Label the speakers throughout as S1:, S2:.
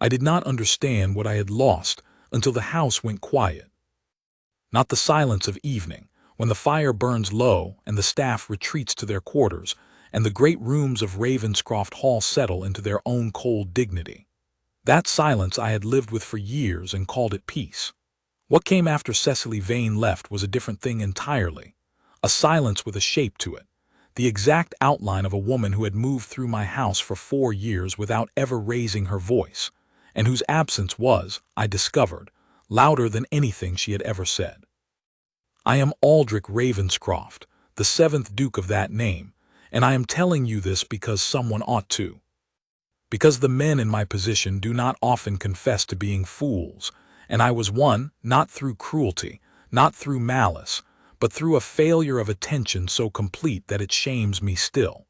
S1: I did not understand what I had lost until the house went quiet. Not the silence of evening, when the fire burns low and the staff retreats to their quarters, and the great rooms of Ravenscroft Hall settle into their own cold dignity. That silence I had lived with for years and called it peace. What came after Cecily Vane left was a different thing entirely. A silence with a shape to it. The exact outline of a woman who had moved through my house for 4 years without ever raising her voice, and whose absence was, I discovered, louder than anything she had ever said. I am Aldrich Ravenscroft, the 7th Duke of that name, and I am telling you this because someone ought to. Because the men in my position do not often confess to being fools, and I was one, not through cruelty, not through malice, but through a failure of attention so complete that it shames me still.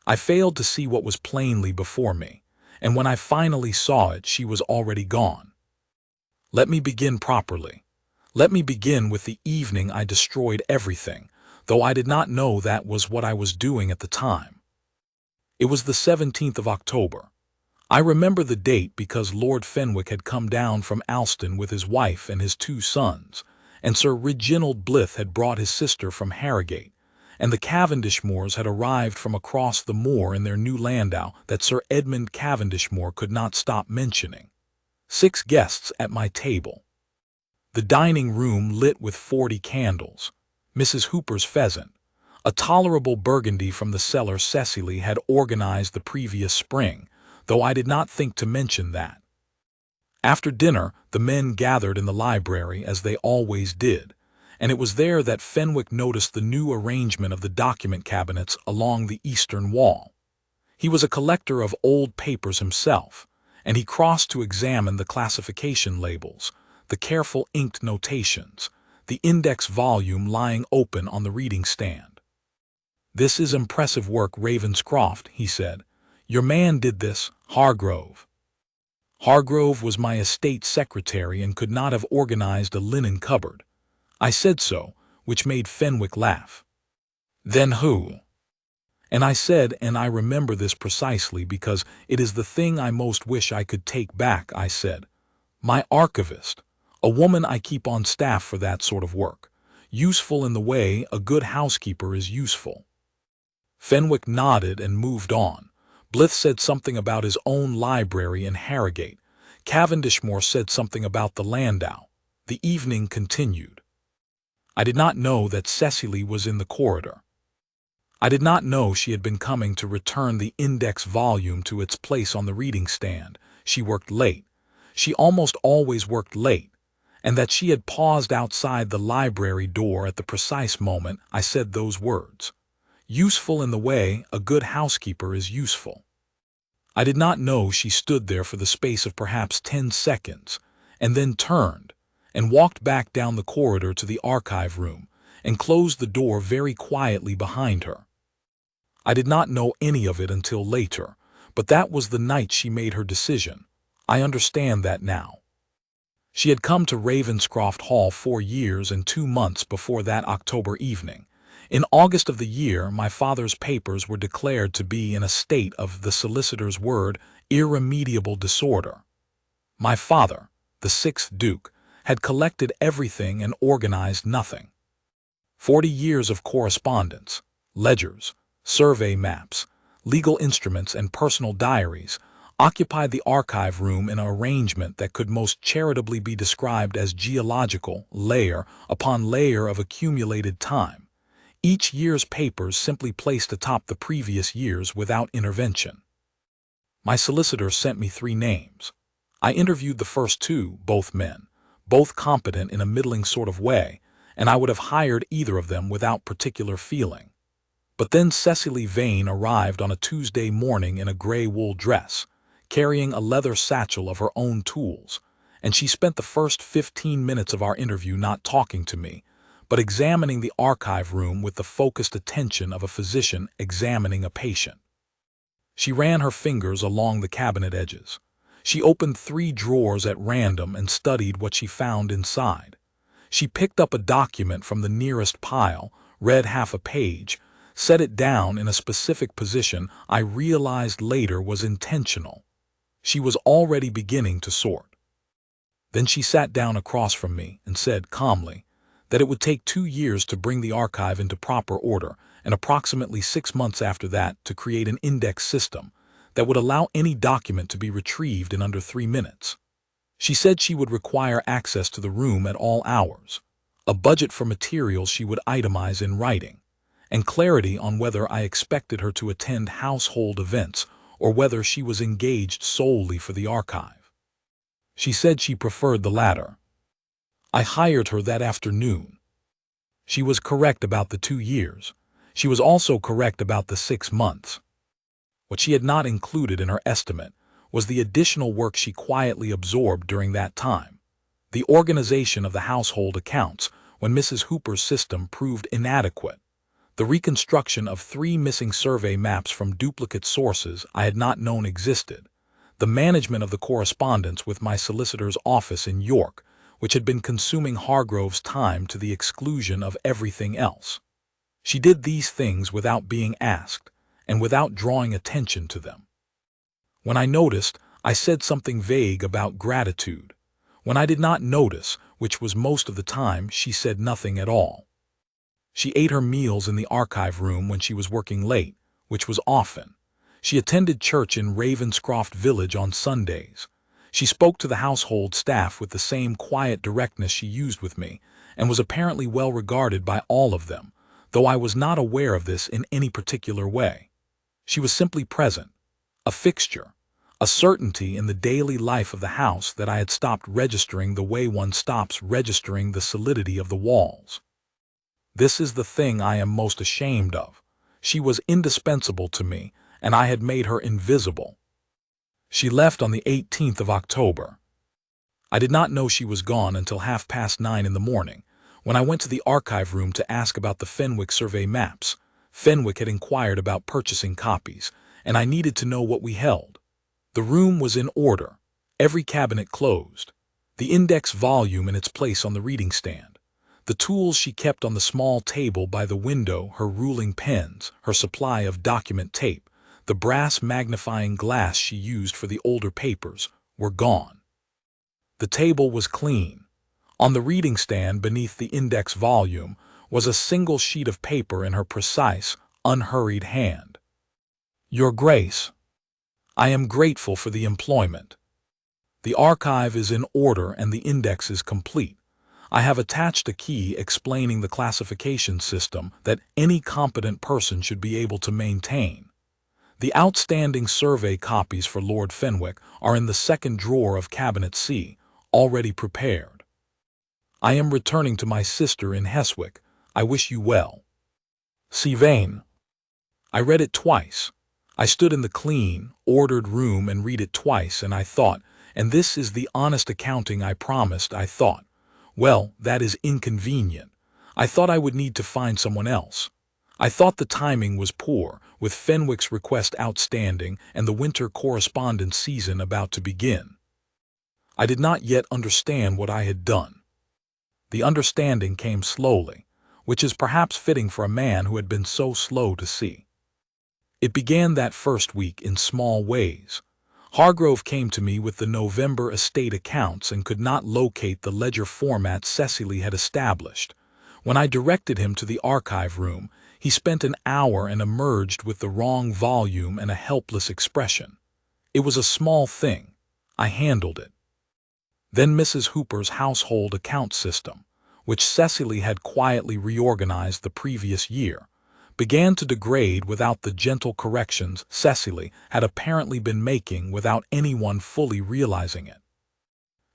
S1: I failed to see what was plainly before me, and when I finally saw it, she was already gone. Let me begin properly. Let me begin with the evening I destroyed everything, though I did not know that was what I was doing at the time. It was the 17th of October. I remember the date because Lord Fenwick had come down from Alston with his wife and his 2 sons, and Sir Reginald Blyth had brought his sister from Harrogate, and the Cavendishmores had arrived from across the moor in their new landau that Sir Edmund Cavendishmore could not stop mentioning. 6 guests at my table. The dining room lit with 40 candles. Mrs. Hooper's pheasant, a tolerable burgundy from the cellar Cecily had organized the previous spring, though I did not think to mention that. After dinner, the men gathered in the library as they always did, and it was there that Fenwick noticed the new arrangement of the document cabinets along the eastern wall. He was a collector of old papers himself, and he crossed to examine the classification labels, the careful inked notations, the index volume lying open on the reading stand. "This is impressive work, Ravenscroft," he said. "Your man did this, Hargrove." Hargrove was my estate secretary and could not have organized a linen cupboard. I said so, which made Fenwick laugh. "Then who?" And I said, and I remember this precisely because it is the thing I most wish I could take back, I said, "My archivist, a woman I keep on staff for that sort of work, useful in the way a good housekeeper is useful." Fenwick nodded and moved on. Blyth said something about his own library in Harrogate. Cavendishmore said something about the landau. The evening continued. I did not know that Cecily was in the corridor. I did not know she had been coming to return the index volume to its place on the reading stand. She worked late. She almost always worked late, and that she had paused outside the library door at the precise moment I said those words. Useful in the way a good housekeeper is useful. I did not know she stood there for the space of perhaps 10 seconds, and then turned, and walked back down the corridor to the archive room, and closed the door very quietly behind her. I did not know any of it until later, but that was the night she made her decision. I understand that now. She had come to Ravenscroft Hall 4 years and 2 months before that October evening. In August of the year, my father's papers were declared to be in a state of, the solicitor's word, irremediable disorder. My father, the 6th Duke, had collected everything and organized nothing. 40 years of correspondence, ledgers, survey maps, legal instruments, and personal diaries occupied the archive room in an arrangement that could most charitably be described as geological, layer upon layer of accumulated time. Each year's papers simply placed atop the previous year's without intervention. My solicitor sent me 3 names. I interviewed the first 2, both men, both competent in a middling sort of way, and I would have hired either of them without particular feeling. But then Cecily Vane arrived on a Tuesday morning in a gray wool dress, carrying a leather satchel of her own tools, and she spent the first 15 minutes of our interview not talking to me, but examining the archive room with the focused attention of a physician examining a patient. She ran her fingers along the cabinet edges. She opened 3 drawers at random and studied what she found inside. She picked up a document from the nearest pile, read half a page, set it down in a specific position I realized later was intentional. She was already beginning to sort. Then she sat down across from me and said calmly that it would take 2 years to bring the archive into proper order and approximately 6 months after that to create an index system that would allow any document to be retrieved in under 3 minutes. She said she would require access to the room at all hours, a budget for materials she would itemize in writing, and clarity on whether I expected her to attend household events or whether she was engaged solely for the archive. She said she preferred the latter. I hired her that afternoon. She was correct about the 2 years. She was also correct about the 6 months. What she had not included in her estimate was the additional work she quietly absorbed during that time. The organization of the household accounts when Mrs. Hooper's system proved inadequate. The reconstruction of 3 missing survey maps from duplicate sources I had not known existed. The management of the correspondence with my solicitor's office in York, which had been consuming Hargrove's time to the exclusion of everything else. She did these things without being asked, and without drawing attention to them. When I noticed, I said something vague about gratitude. When I did not notice, which was most of the time, she said nothing at all. She ate her meals in the archive room when she was working late, which was often. She attended church in Ravenscroft Village on Sundays. She spoke to the household staff with the same quiet directness she used with me, and was apparently well regarded by all of them, though I was not aware of this in any particular way. She was simply present, a fixture, a certainty in the daily life of the house that I had stopped registering the way one stops registering the solidity of the walls. This is the thing I am most ashamed of. She was indispensable to me, and I had made her invisible. She left on the 18th of October. I did not know she was gone until 9:30 in the morning, when I went to the archive room to ask about the Fenwick survey maps. Fenwick had inquired about purchasing copies, and I needed to know what we held. The room was in order, every cabinet closed, the index volume in its place on the reading stand, the tools she kept on the small table by the window, her ruling pens, her supply of document tape, the brass magnifying glass she used for the older papers, were gone. The table was clean. On the reading stand beneath the index volume was a single sheet of paper in her precise, unhurried hand. Your Grace, I am grateful for the employment. The archive is in order and the index is complete. I have attached a key explaining the classification system that any competent person should be able to maintain. The outstanding survey copies for Lord Fenwick are in the second drawer of Cabinet C, already prepared. I am returning to my sister in Heswick. I wish you well. C. Vane. I read it twice. I stood in the clean, ordered room and read it twice, and I thought, and this is the honest accounting I promised, I thought, well, that is inconvenient. I thought I would need to find someone else. I thought the timing was poor, with Fenwick's request outstanding and the winter correspondence season about to begin. I did not yet understand what I had done. The understanding came slowly, which is perhaps fitting for a man who had been so slow to see. It began that first week in small ways. Hargrove came to me with the November estate accounts and could not locate the ledger format Cecily had established. When I directed him to the archive room, he spent an hour and emerged with the wrong volume and a helpless expression. It was a small thing. I handled it. Then Mrs. Hooper's household account system, which Cecily had quietly reorganized the previous year, began to degrade without the gentle corrections Cecily had apparently been making without anyone fully realizing it.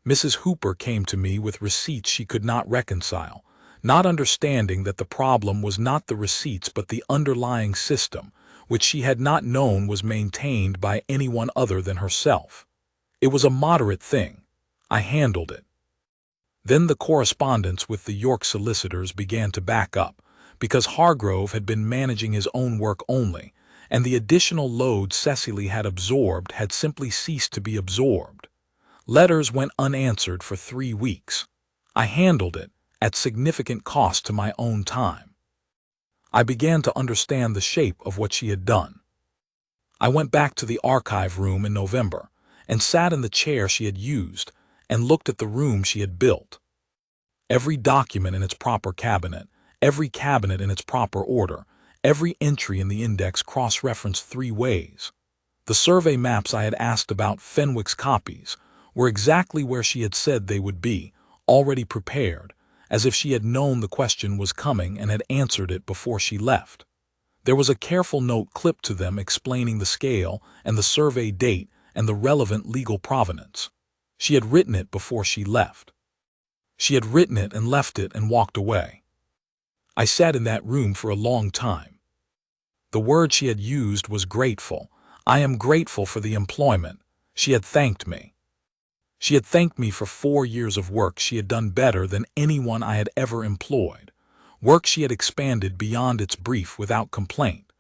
S1: Mrs. Hooper came to me with receipts she could not reconcile, not understanding that the problem was not the receipts but the underlying system, which she had not known was maintained by anyone other than herself. It was a moderate thing. I handled it. Then the correspondence with the York solicitors began to back up, because Hargrove had been managing his own work only, and the additional load Cecily had absorbed had simply ceased to be absorbed. Letters went unanswered for 3 weeks. I handled it, at significant cost to my own time. I began to understand the shape of what she had done. I went back to the archive room in November, and sat in the chair she had used, and looked at the room she had built. Every document in its proper cabinet, every cabinet in its proper order, every entry in the index cross-referenced 3 ways. The survey maps I had asked about, Fenwick's copies, were exactly where she had said they would be, already prepared, as if she had known the question was coming and had answered it before she left. There was a careful note clipped to them explaining the scale and the survey date and the relevant legal provenance. She had written it before she left. She had written it and left it and walked away. I sat in that room for a long time. The word she had used was grateful. I am grateful for the employment. She had thanked me. She had thanked me for 4 years of work she had done better than anyone I had ever employed. Work she had expanded beyond its brief without complaint.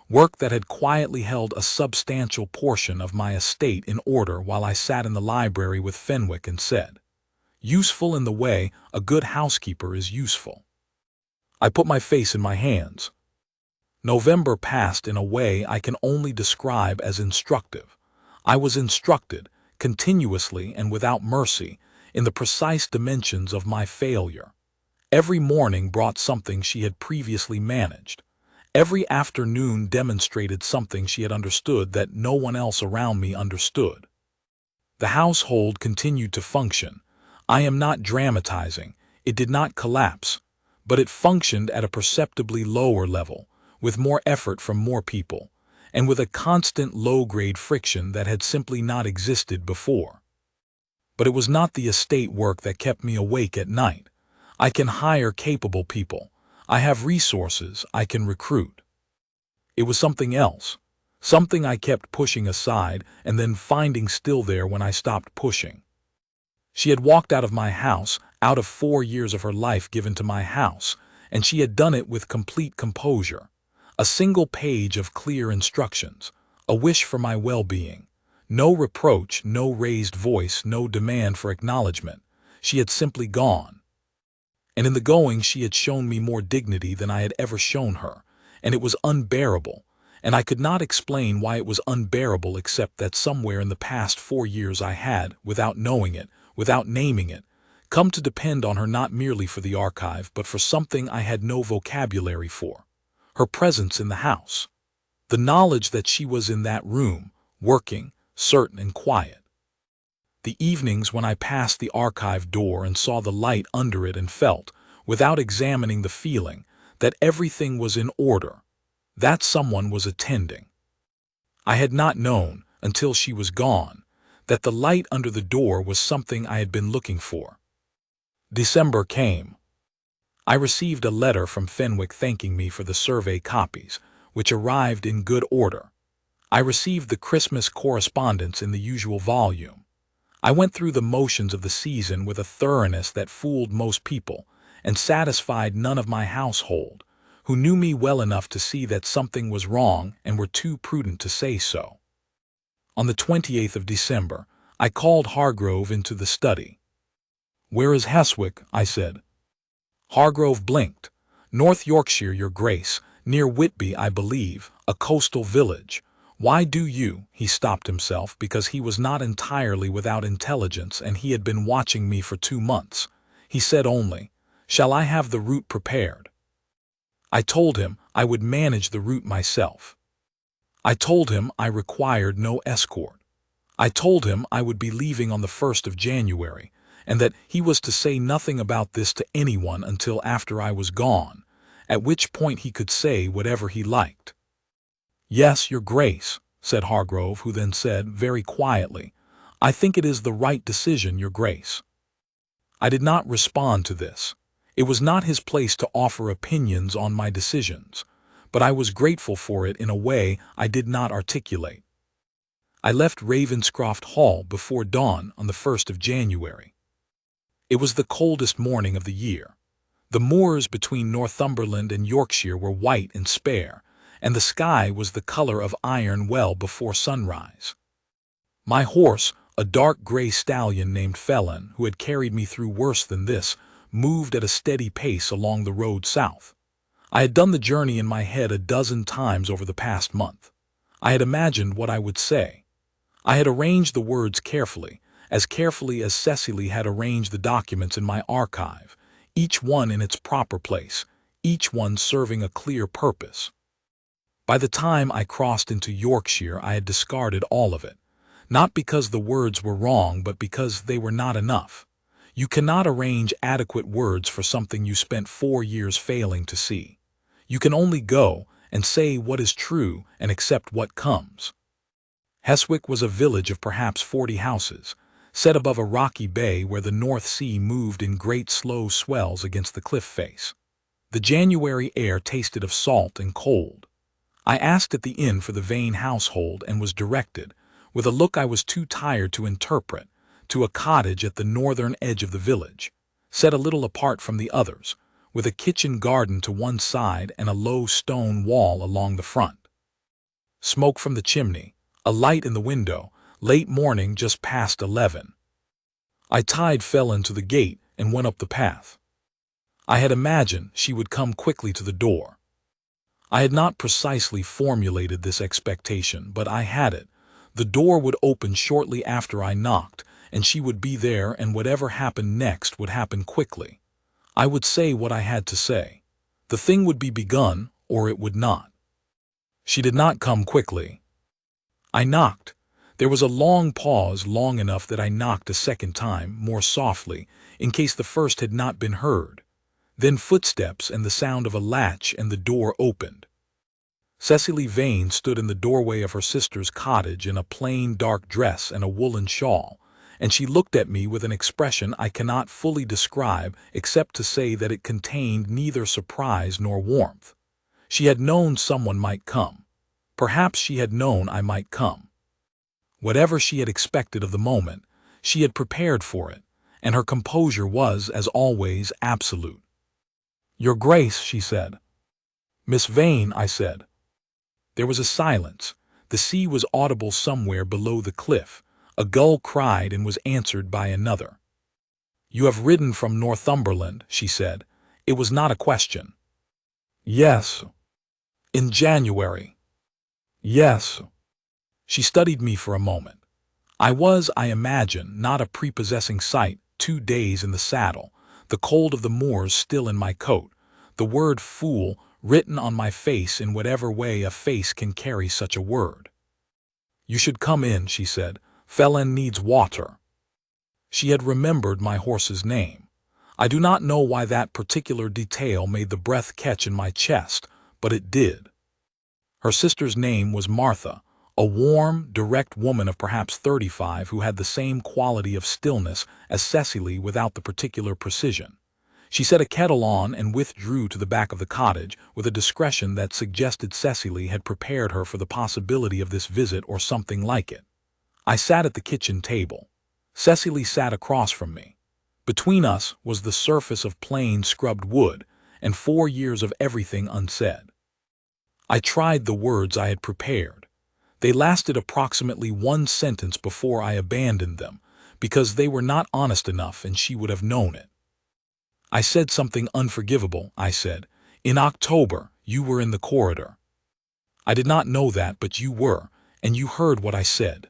S1: Work that had quietly held a substantial portion of my estate in order while I sat in the library with Fenwick and said, "Useful in the way a good housekeeper is useful." I put my face in my hands. November passed in a way I can only describe as instructive. I was instructed, continuously and without mercy, in the precise dimensions of my failure. Every morning brought something she had previously managed. Every afternoon demonstrated something she had understood that no one else around me understood. The household continued to function. I am not dramatizing. It did not collapse, but it functioned at a perceptibly lower level, with more effort from more people, and with a constant low-grade friction that had simply not existed before. But it was not the estate work that kept me awake at night. I can hire capable people. I have resources I can recruit. It was something else, something I kept pushing aside and then finding still there when I stopped pushing. She had walked out of my house, out of 4 years of her life given to my house, and she had done it with complete composure. A single page of clear instructions, a wish for my well-being. No reproach, no raised voice, no demand for acknowledgement. She had simply gone. And in the going she had shown me more dignity than I had ever shown her, and it was unbearable, and I could not explain why it was unbearable except that somewhere in the past 4 years I had, without knowing it, without naming it, come to depend on her not merely for the archive but for something I had no vocabulary for. Her presence in the house. The knowledge that she was in that room, working, certain and quiet. The evenings when I passed the archive door and saw the light under it and felt, without examining the feeling, that everything was in order, that someone was attending. I had not known, until she was gone, that the light under the door was something I had been looking for. December came. I received a letter from Fenwick thanking me for the survey copies, which arrived in good order. I received the Christmas correspondence in the usual volume. I went through the motions of the season with a thoroughness that fooled most people and satisfied none of my household, who knew me well enough to see that something was wrong and were too prudent to say so. On the 28th of December, I called Hargrove into the study. "Where is Heswick?" I said. Hargrove blinked. "North Yorkshire, Your Grace, near Whitby, I believe, a coastal village. Why do you—" He stopped himself because he was not entirely without intelligence and he had been watching me for 2 months. He said only, "Shall I have the route prepared?" I told him I would manage the route myself. I told him I required no escort. I told him I would be leaving on the 1st of January, and that he was to say nothing about this to anyone until after I was gone, at which point he could say whatever he liked. "Yes, Your Grace," said Hargrove, who then said, very quietly, "I think it is the right decision, Your Grace." I did not respond to this. It was not his place to offer opinions on my decisions, but I was grateful for it in a way I did not articulate. I left Ravenscroft Hall before dawn on the 1st of January. It was the coldest morning of the year. The moors between Northumberland and Yorkshire were white and spare, and the sky was the color of iron well before sunrise. My horse, a dark gray stallion named Felon, who had carried me through worse than this, moved at a steady pace along the road south. I had done the journey in my head a dozen times over the past month. I had imagined what I would say. I had arranged the words carefully as Cecily had arranged the documents in my archive, each one in its proper place, each one serving a clear purpose. By the time I crossed into Yorkshire, I had discarded all of it, not because the words were wrong, but because they were not enough. You cannot arrange adequate words for something you spent 4 years failing to see. You can only go and say what is true and accept what comes. Heswick was a village of perhaps 40 houses, set above a rocky bay where the North Sea moved in great slow swells against the cliff face. The January air tasted of salt and cold. I asked at the inn for the Vane household and was directed, with a look I was too tired to interpret, to a cottage at the northern edge of the village, set a little apart from the others, with a kitchen garden to one side and a low stone wall along the front. Smoke from the chimney, a light in the window, late morning just past 11. I tied Fellin to the gate and went up the path. I had imagined she would come quickly to the door. I had not precisely formulated this expectation, but I had it. The door would open shortly after I knocked, and she would be there, and whatever happened next would happen quickly. I would say what I had to say. The thing would be begun, or it would not. She did not come quickly. I knocked. There was a long pause, long enough that I knocked a second time, more softly, in case the first had not been heard. Then footsteps and the sound of a latch, and the door opened. Cecily Vane stood in the doorway of her sister's cottage in a plain dark dress and a woolen shawl, and she looked at me with an expression I cannot fully describe except to say that it contained neither surprise nor warmth. She had known someone might come. Perhaps she had known I might come. Whatever she had expected of the moment, she had prepared for it, and her composure was, as always, absolute. "Your Grace," she said. "Miss Vane," I said. There was a silence. The sea was audible somewhere below the cliff. A gull cried and was answered by another. "You have ridden from Northumberland," she said. It was not a question. "Yes." "In January." "Yes." She studied me for a moment. I was, I imagine, not a prepossessing sight, 2 days in the saddle, the cold of the moors still in my coat, the word fool written on my face in whatever way a face can carry such a word. "You should come in," she said. "Fellin needs water." She had remembered my horse's name. I do not know why that particular detail made the breath catch in my chest, but it did. Her sister's name was Martha, a warm, direct woman of perhaps 35 who had the same quality of stillness as Cecily without the particular precision. She set a kettle on and withdrew to the back of the cottage with a discretion that suggested Cecily had prepared her for the possibility of this visit or something like it. I sat at the kitchen table. Cecily sat across from me. Between us was the surface of plain scrubbed wood, and 4 years of everything unsaid. I tried the words I had prepared. They lasted approximately 1 sentence before I abandoned them, because they were not honest enough and she would have known it. I said something unforgivable, I said. "In October, you were in the corridor." "I did not know that, but you were, and you heard what I said."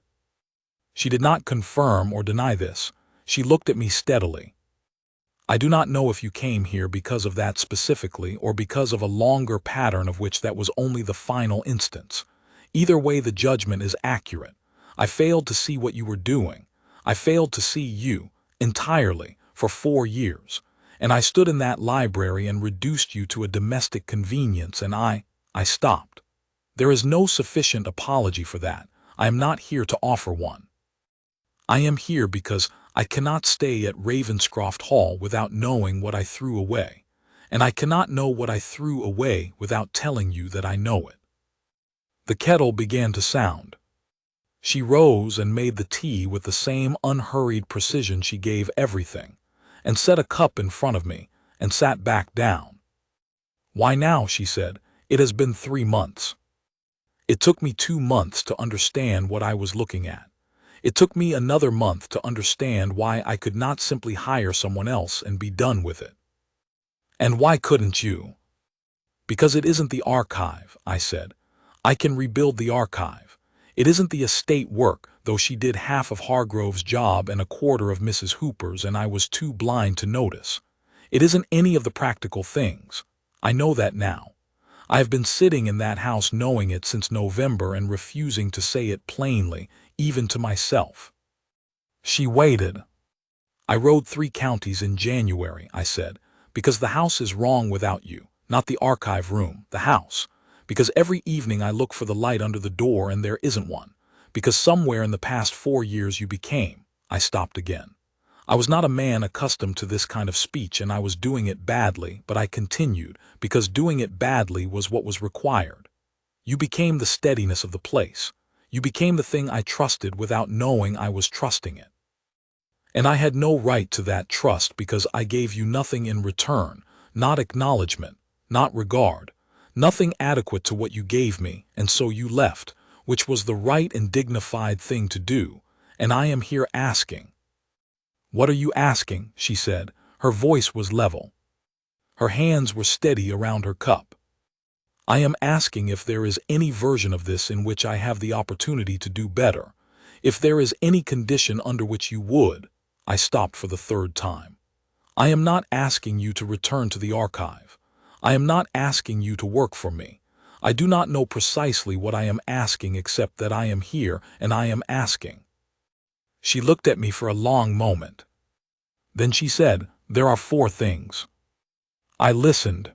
S1: She did not confirm or deny this. She looked at me steadily. "I do not know if you came here because of that specifically or because of a longer pattern of which that was only the final instance. Either way, the judgment is accurate. I failed to see what you were doing. I failed to see you, entirely, for 4 years. And I stood in that library and reduced you to a domestic convenience, and I stopped. There is no sufficient apology for that. I am not here to offer one. I am here because I cannot stay at Ravenscroft Hall without knowing what I threw away, and I cannot know what I threw away without telling you that I know it." The kettle began to sound. She rose and made the tea with the same unhurried precision she gave everything, and set a cup in front of me, and sat back down. "Why now?" she said. "It has been 3 months. It took me 2 months to understand what I was looking at. It took me another month to understand why I could not simply hire someone else and be done with it." "And why couldn't you?" "Because it isn't the archive," I said. "I can rebuild the archive. It isn't the estate work, though she did half of Hargrove's job and a quarter of Mrs. Hooper's, and I was too blind to notice. It isn't any of the practical things. I know that now. I have been sitting in that house knowing it since November and refusing to say it plainly, even to myself. She waited. I rode 3 counties in January, I said, because the house is wrong without you, not the archive room, the house. Because every evening I look for the light under the door and there isn't one. Because somewhere in the past 4 years you became. I stopped again. I was not a man accustomed to this kind of speech and I was doing it badly, but I continued, because doing it badly was what was required. You became the steadiness of the place. You became the thing I trusted without knowing I was trusting it. And I had no right to that trust because I gave you nothing in return, not acknowledgement, not regard, nothing adequate to what you gave me, and so you left, which was the right and dignified thing to do, and I am here asking. What are you asking? She said. Her voice was level. Her hands were steady around her cup. I am asking if there is any version of this in which I have the opportunity to do better, if there is any condition under which you would. I stopped for the 3rd time. I am not asking you to return to the archive. I am not asking you to work for me. I do not know precisely what I am asking except that I am here and I am asking. She looked at me for a long moment. Then she said, "There are 4 things." I listened.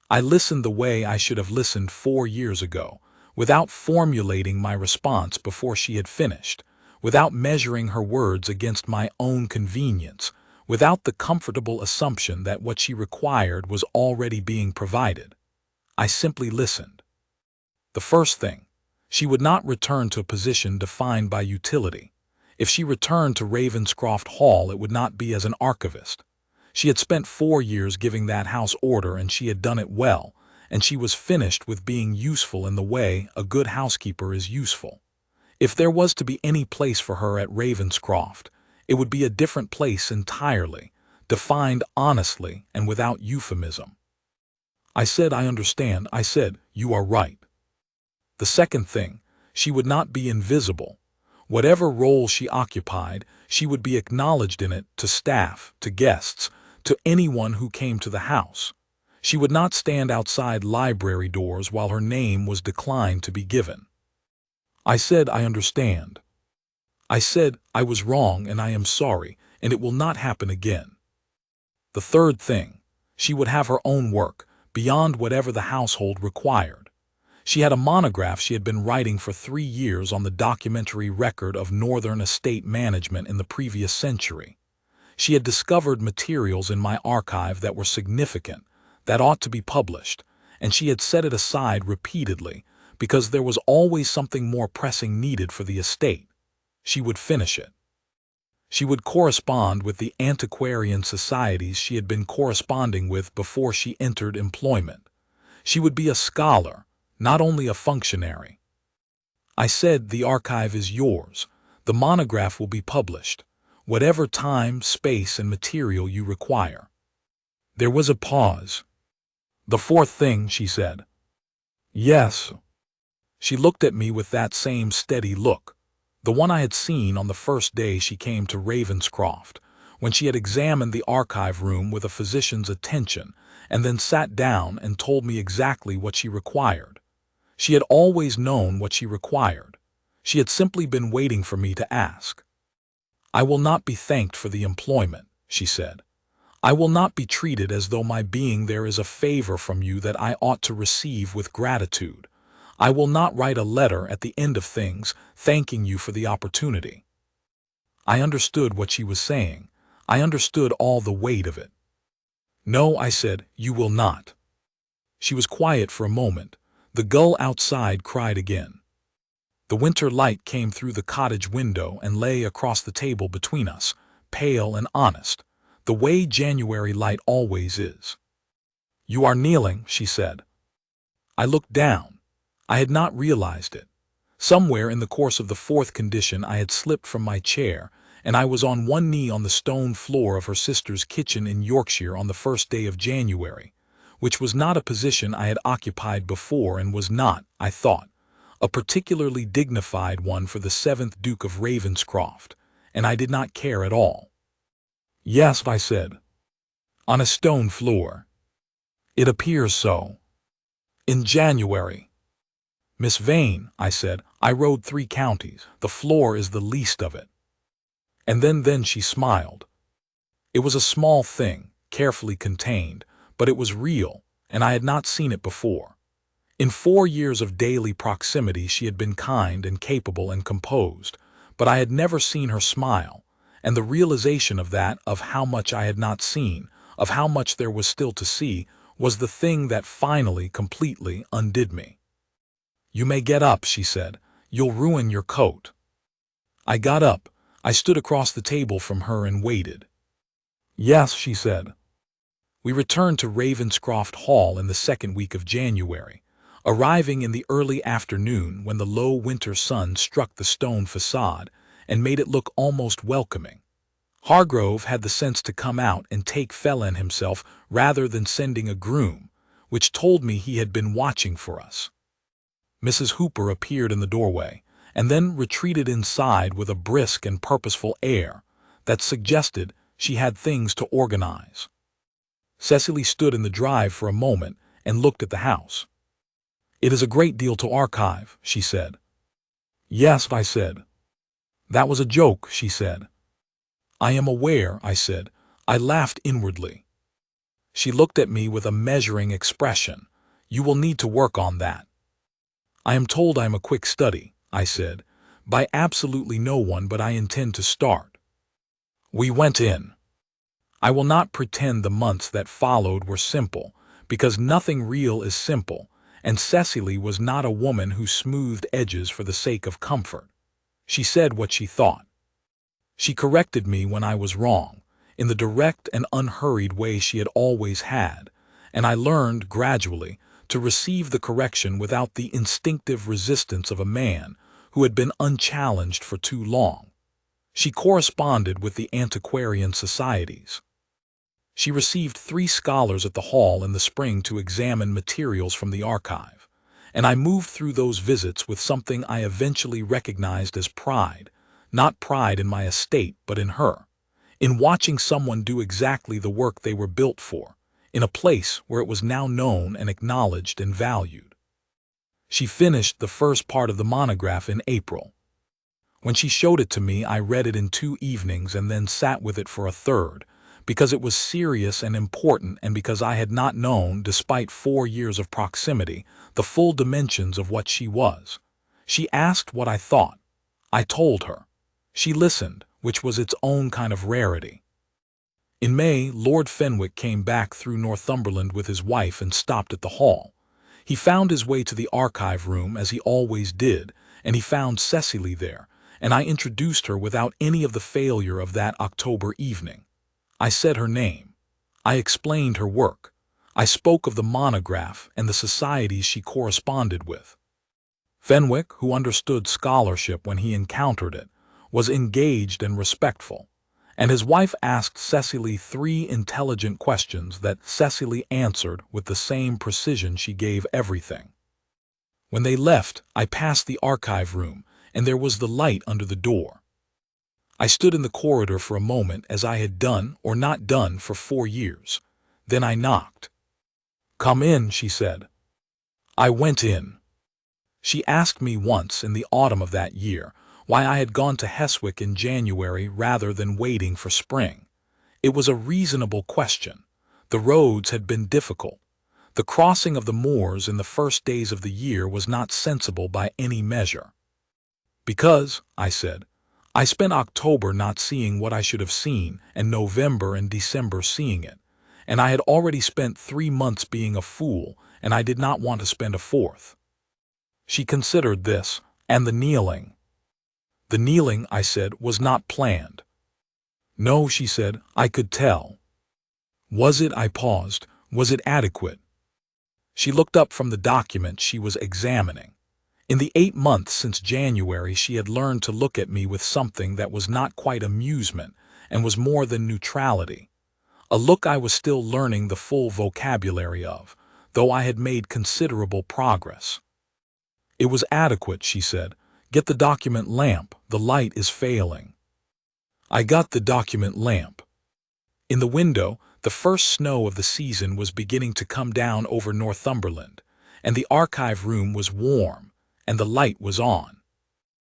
S1: I listened the way I should have listened 4 years ago, without formulating my response before she had finished, without measuring her words against my own convenience, without the comfortable assumption that what she required was already being provided. I simply listened. The first thing, she would not return to a position defined by utility. If she returned to Ravenscroft Hall, it would not be as an archivist. She had spent 4 years giving that house order and she had done it well, and she was finished with being useful in the way a good housekeeper is useful. If there was to be any place for her at Ravenscroft, it would be a different place entirely, defined honestly and without euphemism. I said, "I understand." I said, "You are right." The second thing, she would not be invisible. Whatever role she occupied, she would be acknowledged in it to staff, to guests, to anyone who came to the house. She would not stand outside library doors while her name was declined to be given. I said, "I understand." I said, "I was wrong and I am sorry, and it will not happen again." The third thing, she would have her own work, beyond whatever the household required. She had a monograph she had been writing for 3 years on the documentary record of Northern estate management in the previous century. She had discovered materials in my archive that were significant, that ought to be published, and she had set it aside repeatedly because there was always something more pressing needed for the estate. She would finish it. She would correspond with the antiquarian societies she had been corresponding with before she entered employment. She would be a scholar, not only a functionary. I said, "The archive is yours. The monograph will be published, whatever time, space, and material you require." There was a pause. "The 4th thing," she said. "Yes." She looked at me with that same steady look, the one I had seen on the first day she came to Ravenscroft, when she had examined the archive room with a physician's attention and then sat down and told me exactly what she required. She had always known what she required. She had simply been waiting for me to ask. "I will not be thanked for the employment," she said. "I will not be treated as though my being there is a favor from you that I ought to receive with gratitude. I will not write a letter at the end of things thanking you for the opportunity." I understood what she was saying. I understood all the weight of it. "No," I said, "you will not." She was quiet for a moment. The gull outside cried again. The winter light came through the cottage window and lay across the table between us, pale and honest, the way January light always is. "You are kneeling," she said. I looked down. I had not realized it. Somewhere in the course of the 4th condition I had slipped from my chair, and I was on one knee on the stone floor of her sister's kitchen in Yorkshire on the 1st day of January, which was not a position I had occupied before and was not, I thought, a particularly dignified one for the 7th Duke of Ravenscroft, and I did not care at all. "Yes," I said. "On a stone floor." "It appears so." "In January." "Miss Vane," I said, "I rode 3 counties. The floor is the least of it." And then she smiled. It was a small thing, carefully contained, but it was real, and I had not seen it before. In 4 years of daily proximity she had been kind and capable and composed, but I had never seen her smile, and the realization of that, of how much I had not seen, of how much there was still to see, was the thing that finally completely undid me. "You may get up," she said. "You'll ruin your coat." I got up. I stood across the table from her and waited. "Yes," she said. We returned to Ravenscroft Hall in the 2nd week of January, arriving in the early afternoon when the low winter sun struck the stone facade and made it look almost welcoming. Hargrove had the sense to come out and take Phelan himself rather than sending a groom, which told me he had been watching for us. Mrs. Hooper appeared in the doorway, and then retreated inside with a brisk and purposeful air that suggested she had things to organize. Cecily stood in the drive for a moment and looked at the house. "It is a great deal to archive," she said. "Yes," I said. "That was a joke," she said. "I am aware," I said. I laughed inwardly. She looked at me with a measuring expression. "You will need to work on that." "I am told I am a quick study," I said, "by absolutely no one, but I intend to start." We went in. I will not pretend the months that followed were simple, because nothing real is simple, and Cecily was not a woman who smoothed edges for the sake of comfort. She said what she thought. She corrected me when I was wrong, in the direct and unhurried way she had always had, and I learned, gradually, to receive the correction without the instinctive resistance of a man who had been unchallenged for too long. She corresponded with the antiquarian societies. She received 3 scholars at the hall in the spring to examine materials from the archive, and I moved through those visits with something I eventually recognized as pride, not pride in my estate but in her, in watching someone do exactly the work they were built for, in a place where it was now known and acknowledged and valued. She finished the first part of the monograph in April. When she showed it to me, I read it in 2 evenings and then sat with it for a third, because it was serious and important and because I had not known, despite 4 years of proximity, the full dimensions of what she was. She asked what I thought. I told her. She listened, which was its own kind of rarity. In May, Lord Fenwick came back through Northumberland with his wife and stopped at the hall. He found his way to the archive room, as he always did, and he found Cecily there, and I introduced her without any of the failure of that October evening. I said her name. I explained her work. I spoke of the monograph and the societies she corresponded with. Fenwick, who understood scholarship when he encountered it, was engaged and respectful, and his wife asked Cecily 3 intelligent questions that Cecily answered with the same precision she gave everything. When they left, I passed the archive room, and there was the light under the door. I stood in the corridor for a moment, as I had done or not done for 4 years. Then I knocked. "Come in," she said. I went in. She asked me once, in the autumn of that year, why I had gone to Heswick in January rather than waiting for spring. It was a reasonable question. The roads had been difficult. The crossing of the moors in the first days of the year was not sensible by any measure. "Because," I said, "I spent October not seeing what I should have seen, and November and December seeing it, and I had already spent 3 months being a fool, and I did not want to spend a 4th. She considered this, and the kneeling. "The kneeling," I said, "was not planned." "No," she said, "I could tell." "Was it?" I paused. "Was it adequate?" She looked up from the document she was examining. In the 8 months since January she had learned to look at me with something that was not quite amusement and was more than neutrality, a look I was still learning the full vocabulary of, though I had made considerable progress. It was adequate, she said. Get the document lamp. The light is failing. I got the document lamp. In the window, the first snow of the season was beginning to come down over Northumberland, and the archive room was warm, and the light was on.